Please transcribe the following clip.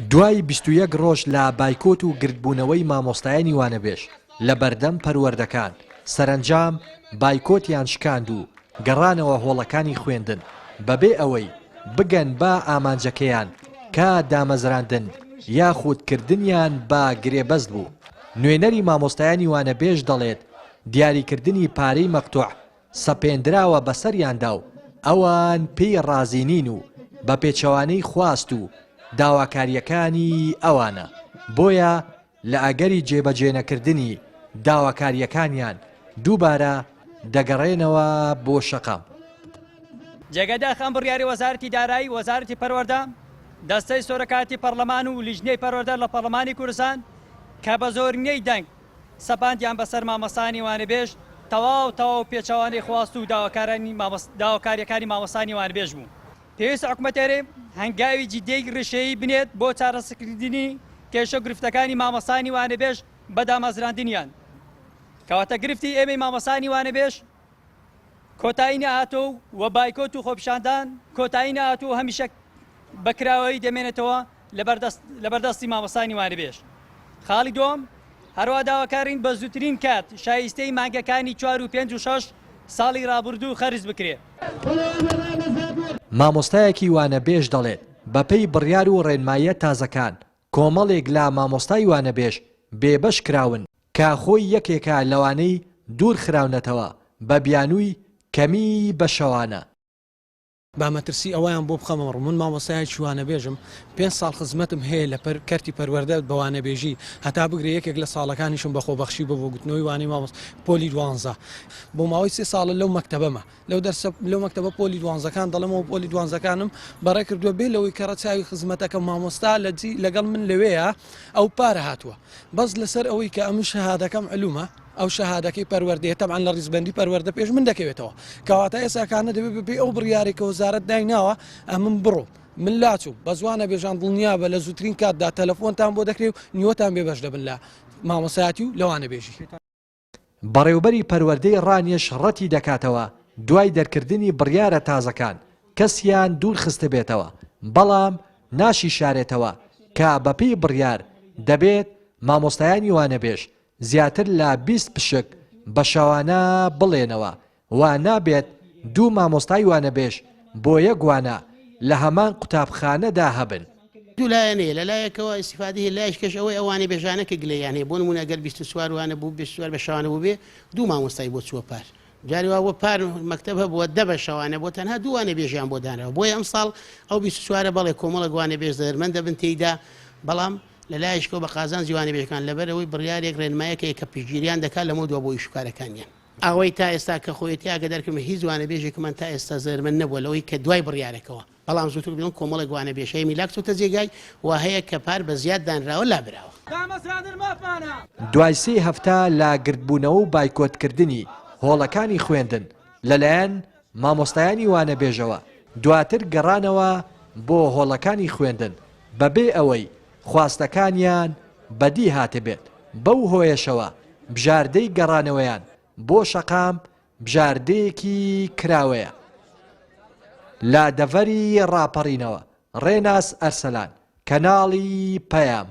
دوای 21 ڕۆژ لە بایکۆت و گردبوونەوەی مامۆستایانی وانەبێژ لە بەردەم پەروەردەکان سەرنجام بایکۆتیان شکاند و گەڕانەوە هۆڵەکانی خوێندن بەبێ ئەوەی بگەن با ئامانجەکەیان کە دامەزراندن یاخودکردنیان بە گرێبەست بوو. نوێنەری مامۆستایانی وانەبێژ دەڵێت دیاریکردنی پارەی مەقتوع سەپێندراوە بەسەریاندا و ئەوان پێی ڕازینین و بە پێچەوانەی خواست و داواکاریەکانی ئەوانە بۆیە لە ئەگەری جێبەجێنەکردنی داواکاریەکانیان دووبارە دەگەڕێنەوە بۆ شەقام. جێگەداخان بڕیاری وەزارەتی دارایی وەزارەتی پەروەردە دەستەی سۆرەکاتی پەرلەمان و لیژنەی پەروەردە لە پەرلەمانی کوردستان کە بە زۆرینەی دەنگ سەپاندیان بەسەر مامۆستانی وانەبێژ تەواو پێچەوانەی خواست و داواکاریەکانی مامۆستانی وانەبێژ بوو. پێویستە حکوومەتێرێ هەنگاوی جددیەی ڕێشەیی بنێت بۆ چارەسەرکردنی کێشە گرفتەکانی مامۆستانی وانەبێژ بە دامەزراندنیان. کەواتە گرفتی ئێمەی مامۆستانی وانەبێژ کۆتایی نەهاتۆ و بایکۆت و خۆپیشاندان کۆتایی نەهاتۆ و هەمیشە بەکراوەی دەمێنێتەوە لەبەردەستی مامۆستانی وانەبێژ. خاڵی دووەم هەروە داواکارین بە زووترین کات شایستەی مانگەکانی 4 و 5 و 6 ساڵی ڕابردوو خەرج بکرێت. مامۆستایەکی وانەبێژ دەڵێت بەپێی بڕیار و ڕێنماییە تازەکان کۆمەڵێک لە مامۆستای وانەبێژ بێبەش کراون کە خۆی یەکێکە لەوانەی دوور خراونەتەوە بە بیانووی کەمی بەشەوانە. با مەترسی ئەویان بۆ بخەمەڕ من مامۆستایەکی وانەبێژم 5 ساڵ خزمەتم هەیە لە کەرتی پەروەردە بە وانەبێژی هەتا بگرێ یەکێک لە ساڵەکانیشم بە خۆبەخشی بە بۆ گوتنەوەی وانی پۆلی دوانزە بۆ ماوەی 3 ساڵە لەو مەکتەبەمە لەو مەکتەبە پۆلی دوانزەکان دەڵێمەوە پۆلی دوانزەکانم بەڕێ کردووە بێ لەوەی کە ڕەچاوی خزمەتەکە مامۆستا لەگەڵ من لەوەیە ئەو پارە هاتووە بەس لەسەر ئەوەی کە ئەم شەهادەکەم علومە ئەو شەهادەکەی پەروەردەیە تەبعاً لە ڕیزبەندی پەروەردە پێش من دەکەوێتەوە کەواتە ئێساکانە دەبێت بەپێی ئەو بڕیارێک کە وەزارەت دایناوە ئەمن بڕۆ من لاچوو بە زوانە بێژان دڵنیا بە لە زووترین کاتدا تەلەفۆنتان بۆ دەکرێت و نیوەتان بێبەش دەبن لە مامۆستایەتی و لەوانەبێژی. بەڕێوەبەری پەروەردەی ڕانیش ڕەتی دەکاتەوە دوای دەرکردنی بڕیارە تازەکان کەسیان دوور خستە بێتەوە بەڵام ناشی شارێتەوە کە بەپێی بڕیار دەبێت مامۆستایانی وانەبێژ زیاتر لە 20 پشک بە شەوانە بڵێنەوە و نابێت دوو مامۆستای وانەبێژ بۆ یەک وانە لە هەمان قوتابخانەدا هەبن. دوو لایەنەیە لەلایەکەوە ئیسیفادەی لایشکەش ئەوەی ئەوانەی بێژانەکە گلەیان هەیە بۆ نمونە ئەگەر 20 سوار وانە بوو 20 سوار بە شەوانە بوو بێ دوو مامۆستای بۆ چووە پار جاری وا بۆ پار مەکتەب هەبووە 10 بە شەوانە بۆ تەنها دووانە بێژیان بۆ دانەوە بۆیە ئەم ساڵ ئەو 20 سوارە بەڵێ کۆمەڵە گوانە بێژ دەرمەندە بن تێیدا بەڵام لەلایشکەوە بە قازان جوانە بێژەکان لەبەرەوەی بڕیارێک ڕێنمایەکە کە پشگیریان دەکات لەمە دووە بۆ ئیشوکارەکانیان ئەوەی تا ئێستا کە خۆیەتی ئاگە دەرکردمە هیچ جوانە بێژێکمان تا ئێستا زەرمەند نەبووە لەوەی کە دوای بڕیارێکەوە بەڵام زووتر بڵێن کۆمەڵە گوانە بێژەیە میلاک چۆتە جێگای وا هەیە کە پار بە زیاد دانراوە لابراوە. دوای 3 هەفتە لە گردبوونەوە و بایکۆتکردنی هۆڵەکانی خوێندن لەلایەن مامۆستایانی وانەبێژەوە دواتر گەڕانەوە بۆ هۆڵەکانی خوێندن بەبێ ئەوەی خواستەکانیان بەدی هاتبێت بەو هۆیشەوە بژاردەی گەڕانەوەیان بۆ شەقام بژاردەیەکی کراوەیە. لە دەڤەری ڕاپەڕینەوە ڕێناس ئەرسەلان کەناڵی پەیام.